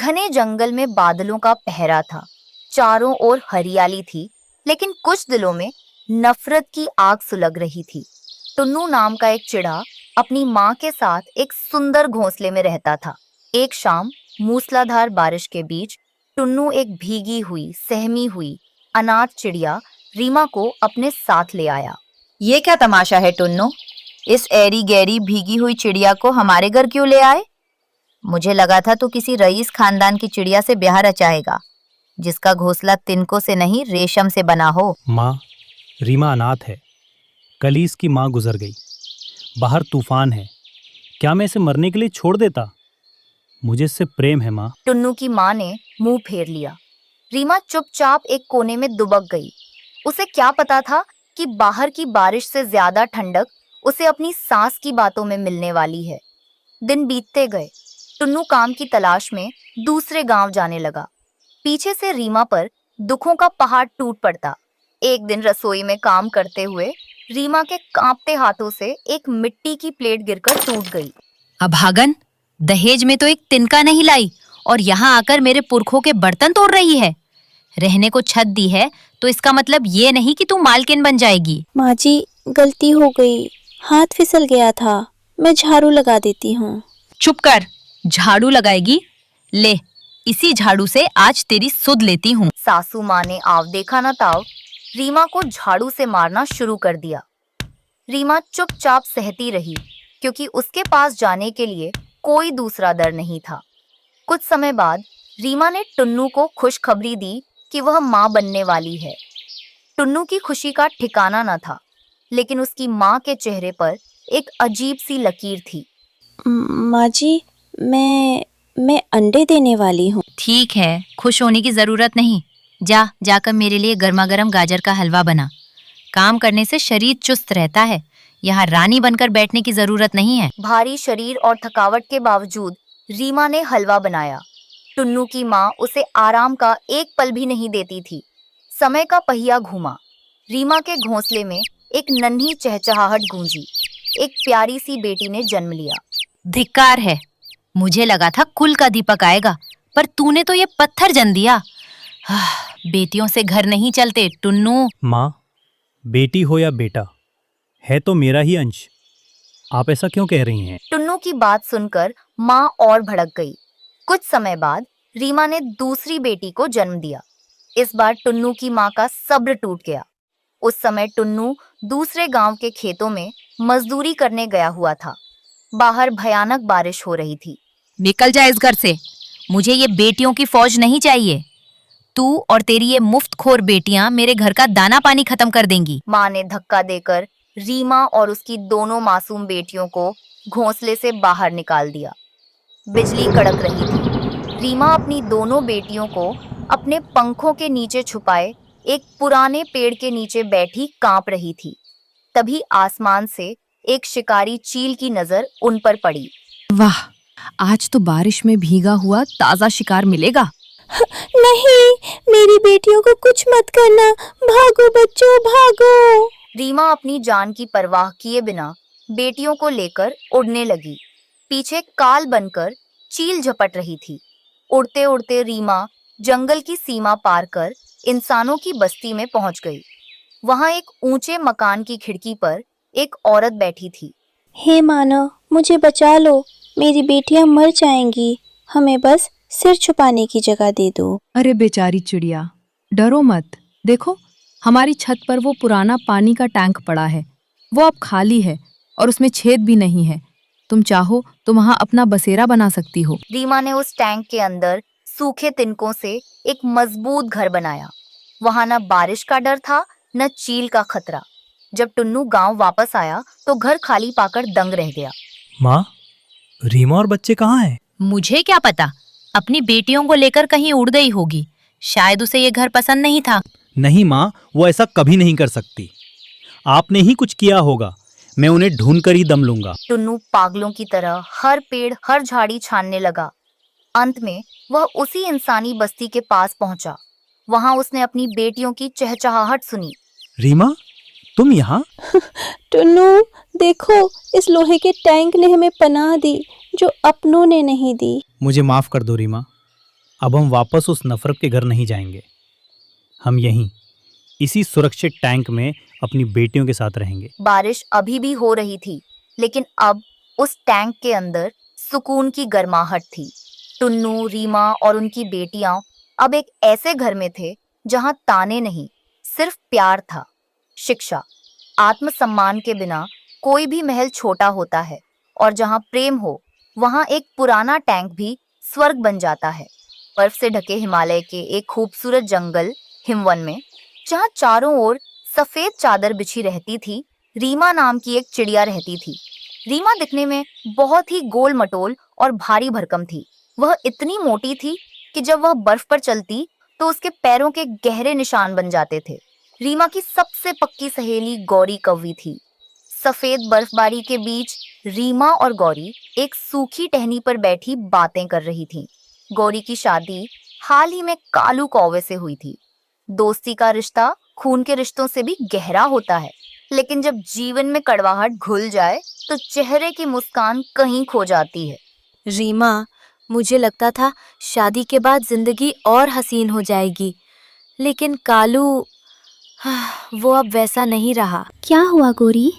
घने जंगल में बादलों का पहरा था। चारों ओर हरियाली थी, लेकिन कुछ दिलों में नफरत की आग सुलग रही थी। टुन्नू नाम का एक चिड़ा अपनी माँ के साथ एक सुंदर घोंसले में रहता था। एक शाम मूसलाधार बारिश के बीच टुन्नू एक भीगी हुई, सहमी हुई अनाथ चिड़िया रीमा को अपने साथ ले आया। ये क्या तमाशा है टुन्नू? इस ऐरी गैरी भीगी हुई चिड़िया को हमारे घर क्यों ले आए? मुझे लगा था तू किसी रईस खानदान की चिड़िया से ब्याह रचाएगा, जिसका घोंसला तिनकों से नहीं रेशम से बना हो। माँ, रीमा अनाथ है। कल ही इसकी माँ गुजर गई। बाहर तूफान है। क्या मैं इसे मरने के लिए छोड़ देता? मुझे इससे प्रेम है माँ। टुन्नू की माँ ने मुंह फेर लिया। रीमा चुपचाप एक कोने में दुबक गई। उसे क्या पता था कि बाहर की बारिश से ज्यादा ठंडक उसे अपनी सास की बातों में मिलने वाली है। दिन बीतते गए। टुन्नू काम की तलाश में दूसरे गांव जाने लगा। पीछे से रीमा पर दुखों का पहाड़ टूट पड़ता। एक दिन रसोई में काम करते हुए रीमा के कांपते हाथों से एक मिट्टी की प्लेट गिरकर टूट गई। अभागन, दहेज में तो एक तिनका नहीं लाई और यहाँ आकर मेरे पुरखों के बर्तन तोड़ रही है। रहने को छत दी है तो इसका मतलब ये नहीं कि तू मालकिन बन जाएगी। माँ जी, गलती हो गई, हाथ फिसल गया था। मैं झाड़ू लगा देती हूँ। चुप कर, झाड़ू लगाएगी? ले, इसी झाड़ू से आज तेरी सुध लेती हूँ। सासू माँ ने आव देखा न ताव रीमा को झाड़ू से मारना शुरू कर दिया। रीमा चुपचाप सहती रही, क्योंकि उसके पास जाने के लिए कोई दूसरा दर नहीं था। कुछ समय बाद रीमा ने टुन्नू को खुशखबरी दी कि वह माँ बनने वाली है। टुन्नू की खुशी का ठिकाना न था, लेकिन उसकी माँ के चेहरे पर एक अजीब सी लकीर थी। माँ जी, मैं अंडे देने वाली हूँ। ठीक है, खुश होने की जरूरत नहीं। जाकर मेरे लिए गर्मा गर्म गाजर का हलवा बना। काम करने से शरीर चुस्त रहता है। यहाँ रानी बनकर बैठने की जरूरत नहीं है। भारी शरीर और थकावट के बावजूद रीमा ने हलवा बनाया। टुन्नू की माँ उसे आराम का एक पल भी नहीं देती थी। समय का पहिया घूमा। रीमा के घोंसले में एक नन्ही चहचहाहट गूंजी। एक प्यारी सी बेटी ने जन्म लिया। धिक्कार है, मुझे लगा था कुल का दीपक आएगा, पर तूने तो ये पत्थर जन दिया। बेटियों से घर नहीं चलते टुन्नू। माँ, बेटी हो या बेटा, है तो मेरा ही अंश। आप ऐसा क्यों कह रही हैं? टुन्नू की बात सुनकर माँ और भड़क गई। कुछ समय बाद रीमा ने दूसरी बेटी को जन्म दिया। इस बार टुन्नू की माँ का सब्र टूट गया। उस समय टुन्नू दूसरे गांव के खेतों में मजदूरी करने गया हुआ था। बाहर भयानक बारिश हो रही थी। निकल जा इस घर से, मुझे ये बेटियों की फौज नहीं चाहिए। तू और तेरी ये मुफ्तखोर बेटियां मेरे घर का दाना पानी खत्म कर देंगी। माँ ने धक्का देकर रीमा और उसकी दोनों मासूम बेटियों को घोंसले से बाहर निकाल दिया। बिजली कड़क रही थी। रीमा अपनी दोनों बेटियों को अपने पंखों के नीचे छुपाए एक पुराने पेड़ के नीचे बैठी कांप रही थी। तभी आसमान से एक शिकारी चील की नजर उन पर पड़ी। वाह, आज तो बारिश में भीगा हुआ ताजा शिकार मिलेगा। नहीं, मेरी बेटियों को कुछ मत करना। भागो बच्चों, भागो। रीमा अपनी जान की परवाह किए बिना बेटियों को लेकर उड़ने लगी। पीछे काल बनकर चील झपट रही थी। उड़ते उड़ते रीमा जंगल की सीमा पार कर इंसानों की बस्ती में पहुंच गई। वहां एक ऊंचे मकान की खिड़की पर एक औरत बैठी थी। हे मानव, मुझे बचा लो। मेरी बेटियां मर जाएंगी। हमें बस सिर छुपाने की जगह दे दो। अरे बेचारी चिड़िया, डरो मत। देखो, हमारी छत पर वो पुराना पानी का टैंक पड़ा है। वो अब खाली है और उसमें छेद भी नहीं है। तुम चाहो तो वहाँ अपना बसेरा बना सकती हो। रीमा ने उस टैंक के अंदर सूखे तिनकों से एक मजबूत घर बनाया। वहां न बारिश का डर था, न चील का खतरा। जब टुन्नू गांव वापस आया तो घर खाली पाकर दंग रह गया। माँ, रीमा और बच्चे कहाँ हैं? मुझे क्या पता, अपनी बेटियों को लेकर कहीं उड़ गई होगी। शायद उसे ये घर पसंद नहीं था। नहीं माँ, वो ऐसा कभी नहीं कर सकती। आपने ही कुछ किया होगा। मैं उन्हें ढूंढ कर ही दम लूंगा। टुन्नू पागलों की तरह हर पेड़ हर झाड़ी छानने लगा। अंत में वह उसी इंसानी बस्ती के पास पहुंचा। वहां उसने अपनी बेटियों की चहचहाहट सुनी। रीमा, तुम यहाँ? टुन्नू, देखो, इस लोहे के टैंक ने हमें पनाह दी जो अपनों ने नहीं दी। मुझे माफ कर दो रीमा। अब हम वापस उस नफरत के घर नहीं जाएंगे। हम यहीं इसी सुरक्षित टैंक में अपनी बेटियों के साथ रहेंगे। बारिश अभी भी हो रही थी, लेकिन अब उस टैंक के अंदर सुकून की गर्माहट थी। टुन्नू, रीमा और उनकी बेटियां अब एक ऐसे घर में थे जहां ताने नहीं, सिर्फ प्यार था, शिक्षा, आत्मसम्मान के बिना कोई भी महल छोटा होता है, और जहां प्रेम हो वहां एक पुराना टैंक भी स्वर्ग बन जाता है। बर्फ से ढके हिमालय के एक खूबसूरत जंगल हिमवन में, जहां चारों ओर सफेद चादर बिछी रहती थी, रीमा नाम की एक चिड़िया रहती थी। रीमा दिखने में बहुत ही गोल मटोल और भारी भरकम थी। वह इतनी मोटी थी कि जब वह बर्फ पर चलती तो उसके पैरों के गहरे निशान बन जाते थे। रीमा की सबसे पक्की सहेली गौरी कौवी थी। सफेद बर्फबारी के बीच रीमा और गौरी एक सूखी टहनी पर बैठी बातें कर रही थीं। गौरी की शादी हाल ही में कालू कौवे से हुई थी। दोस्ती का रिश्ता खून के रिश्तों से भी गहरा होता है, लेकिन जब जीवन में कड़वाहट घुल जाए तो चेहरे की मुस्कान कहीं खो जाती है। रीमा, मुझे लगता था शादी के बाद जिंदगी और हसीन हो जाएगी, लेकिन कालू वो अब वैसा नहीं रहा। क्या हुआ गौरी?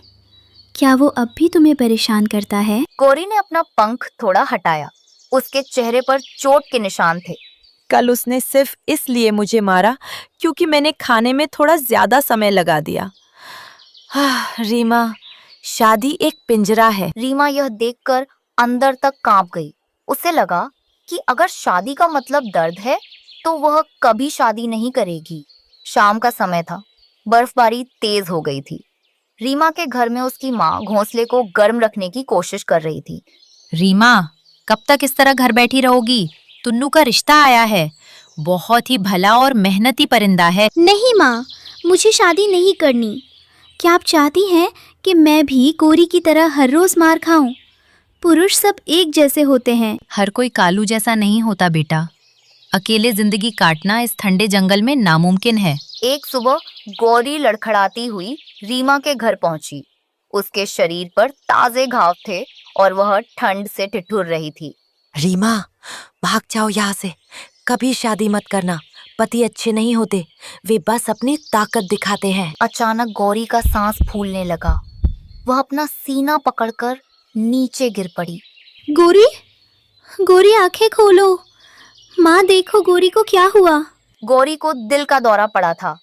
क्या वो अब भी तुम्हें परेशान करता है? गौरी ने अपना पंख थोड़ा हटाया। उसके चेहरे पर चोट के निशान थे। कल उसने सिर्फ इसलिए मुझे मारा क्योंकि मैंने खाने में थोड़ा ज्यादा समय लगा दिया। रीमा, शादी एक पिंजरा है। रीमा यह देखकर अंदर तक कांप गई। उसे लगा कि अगर शादी का मतलब दर्द है तो वह कभी शादी नहीं करेगी। शाम का समय था। बर्फबारी तेज हो गई थी। रीमा के घर में उसकी माँ घोंसले को गर्म रखने की कोशिश कर रही थी। रीमा, कब तक इस तरह घर बैठी रहोगी? टुन्नू का रिश्ता आया है, बहुत ही भला और मेहनती परिंदा है। नहीं माँ, मुझे शादी नहीं करनी। क्या आप चाहती हैं कि मैं भी गौरी की तरह हर रोज मार खाऊं? पुरुष सब एक जैसे होते हैं। हर कोई कालू जैसा नहीं होता बेटा। अकेले जिंदगी काटना इस ठंडे जंगल में नामुमकिन है। एक सुबह गौरी लड़खड़ाती हुई रीमा के घर पहुंची। उसके शरीर पर ताजे घाव थे और वह ठंड से ठिठुर रही थी। रीमा, भाग जाओ यहाँ से। कभी शादी मत करना। पति अच्छे नहीं होते, वे बस अपनी ताकत दिखाते हैं। अचानक गौरी का सांस फूलने लगा। वह अपना सीना पकड़कर नीचे गिर पड़ी। गौरी, गौरी आंखें खोलो। माँ देखो गौरी को क्या हुआ। गौरी को दिल का दौरा पड़ा था।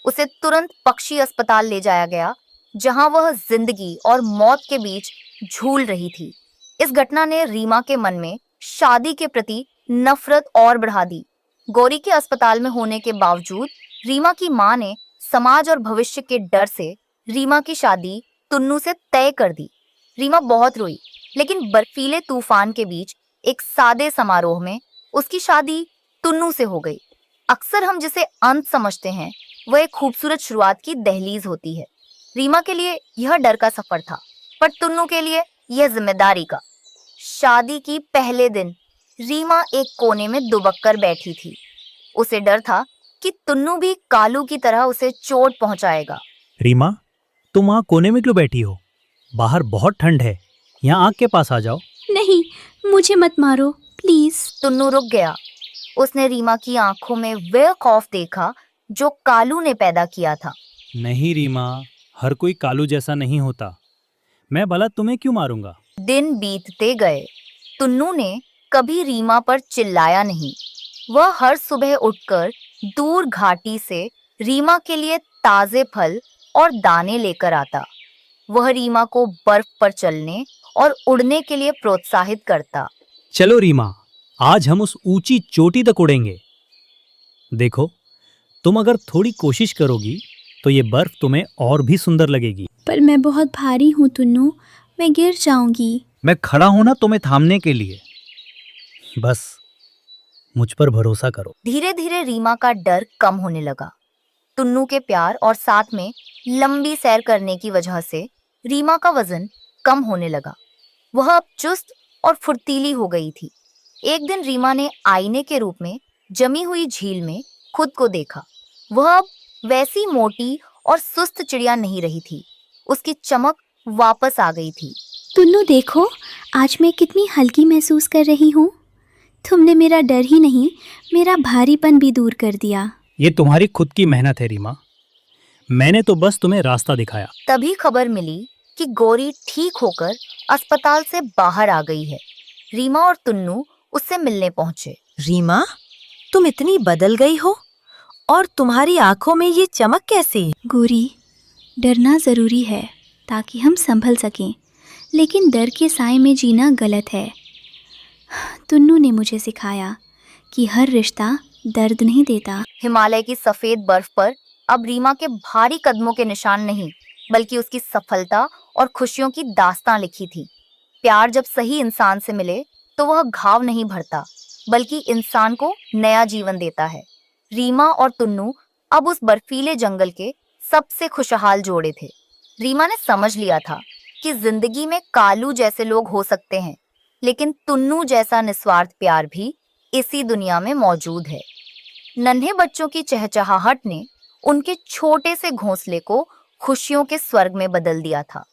उसे तुरंत पक्षी अस्पताल ले जाया गया, जहां वह जिंदगी और मौत के बीच झूल रही थी। इस घटना ने रीमा के मन में शादी के प्रति नफरत और बढ़ा दी। गौरी के अस्पताल में होने के बावजूद रीमा की माँ ने समाज और भविष्य के डर से रीमा की शादी टुन्नू से तय कर दी। रीमा बहुत रोई, लेकिन बर्फीले तूफान के बीच एक सादे समारोह में उसकी शादी टुन्नू से हो गई। अक्सर हम जिसे अंत समझते हैं वह एक खूबसूरत शुरुआत की दहलीज होती है। रीमा के लिए यह डर का सफर था, पर टुन्नू के लिए यह जिम्मेदारी का। शादी की पहले दिन रीमा एक कोने में दुबक कर बैठी थी। उसे डर था कि टुन्नू भी कालू की तरह उसे चोट पहुंचाएगा। रीमा, तुम वहाँ कोने में क्यों बैठी हो? बाहर बहुत ठंड है, यहाँ आग के पास आ जाओ। नहीं, मुझे मत मारो प्लीज। टुन्नू रुक गया। उसने रीमा की आंखों में वह खौफ देखा जो कालू ने पैदा किया था। नहीं रीमा, हर कोई कालू जैसा नहीं होता। मैं भला तुम्हें क्यों मारूंगा? दिन बीतते गए। टुन्नू ने कभी रीमा पर चिल्लाया नहीं। वह हर सुबह उठकर दूर घाटी से रीमा के लिए ताजे फल और दाने लेकर आता। वह रीमा को बर्फ पर चलने और उड़ने के लिए प्रोत्साहित करता। चलो रीमा, आज हम उस ऊंची चोटी तक उड़ेंगे। देखो, तुम अगर थोड़ी कोशिश करोगी तो ये बर्फ तुम्हें और भी सुंदर लगेगी। पर मैं बहुत भारी हूँ टुन्नू, मैं गिर जाऊंगी। मैं खड़ा हूं ना तुम्हें थामने के लिए। बस मुझ पर भरोसा करो। धीरे धीरे रीमा का डर कम होने लगा। टुन्नू के प्यार और साथ में लंबी सैर करने की वजह से रीमा का वजन कम होने लगा। वह अब चुस्त और फुर्तीली हो गई थी। एक दिन रीमा ने आईने के रूप में जमी हुई झील में खुद को देखा। वह अब वैसी मोटी और सुस्त चिड़िया नहीं रही थी। उसकी चमक वापस आ गई थी। टुन्नू देखो, आज मैं कितनी हल्की महसूस कर रही हूँ। तुमने मेरा डर ही नहीं, मेरा भारीपन भी दूर कर दिया। ये तुम्हारी खुद की मेहनत है रीमा। मैंने तो बस तुम्हें रास्ता दिखाया। तभी खबर मिली कि गौरी ठीक होकर अस्पताल से बाहर आ गई है। रीमा और तुन्नू उससे मिलने पहुंचे। रीमा, तुम इतनी बदल गई हो और तुम्हारी आंखों में ये चमक कैसी? गौरी, डरना ज़रूरी है ताकि हम संभल सकें, लेकिन डर के साए में जीना गलत है। तुन्नू ने मुझे सिखाया कि हर रिश्ता दर्द नहीं देता। हिमालय की सफेद बर्फ पर अब रीमा के भारी कदमों के निशान नहीं, बल्कि उसकी सफलता और खुशियों की दास्तां लिखी थी। प्यार जब सही इंसान से मिले तो वह घाव नहीं भरता, बल्कि इंसान को नया जीवन देता है। रीमा और तुन्नू अब उस बर्फीले जंगल के सबसे खुशहाल जोड़े थे। रीमा ने समझ लिया था कि जिंदगी में कालू जैसे लोग हो सकते हैं, लेकिन तुन्नू जैसा निस्वार्थ प्यार भी इसी दुनिया में मौजूद है। नन्हे बच्चों की चहचहाहट ने उनके छोटे से घोंसले को खुशियों के स्वर्ग में बदल दिया था।